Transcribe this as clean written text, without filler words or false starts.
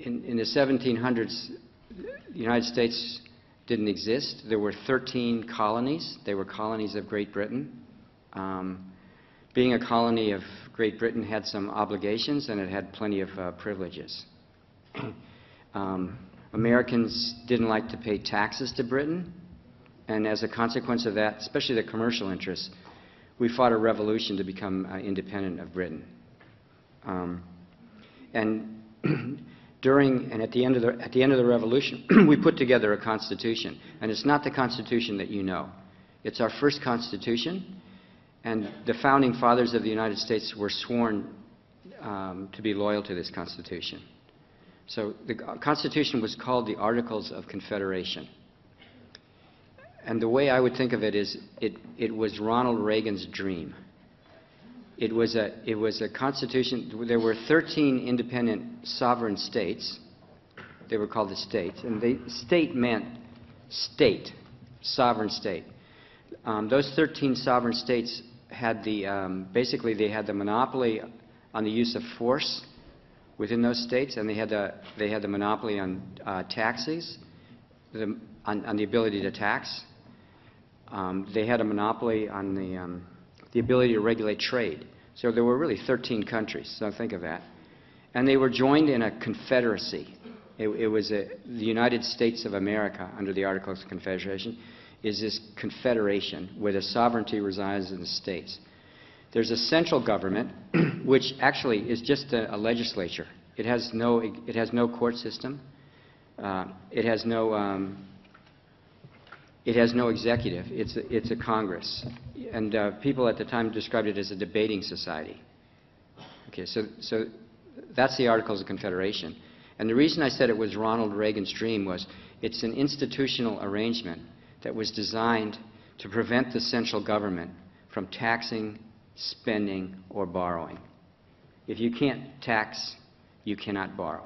in the 1700s, the United States didn't exist. There were 13 colonies. They were colonies of Great Britain. Being a colony of Great Britain had some obligations, and it had plenty of privileges. Americans didn't like to pay taxes to Britain, and as a consequence of that, especially the commercial interests, we fought a revolution to become independent of Britain. And at the end of the revolution, we put together a constitution, and it's not the constitution that you know. It's our first constitution, and the founding fathers of the United States were sworn to be loyal to this constitution. So the Constitution was called the Articles of Confederation. And the way I would think of it is it was Ronald Reagan's dream. It was a constitution. There were 13 independent sovereign states. They were called the states. And state meant state, sovereign state. Those 13 sovereign states had basically they had the monopoly on the use of force within those states, and they had the monopoly on taxes, on the ability to tax. They had a monopoly on the ability to regulate trade. So there were really 13 countries, so think of that. And they were joined in a confederacy. It was the United States of America, under the Articles of Confederation, is this confederation where the sovereignty resides in the states. There's a central government, which actually is just a legislature. It has no court system. It has no executive. It's a Congress, and people at the time described it as a debating society. Okay, so that's the Articles of Confederation. And the reason I said it was Ronald Reagan's dream was it's an institutional arrangement that was designed to prevent the central government from taxing, spending, or borrowing. If you can't tax, you cannot borrow.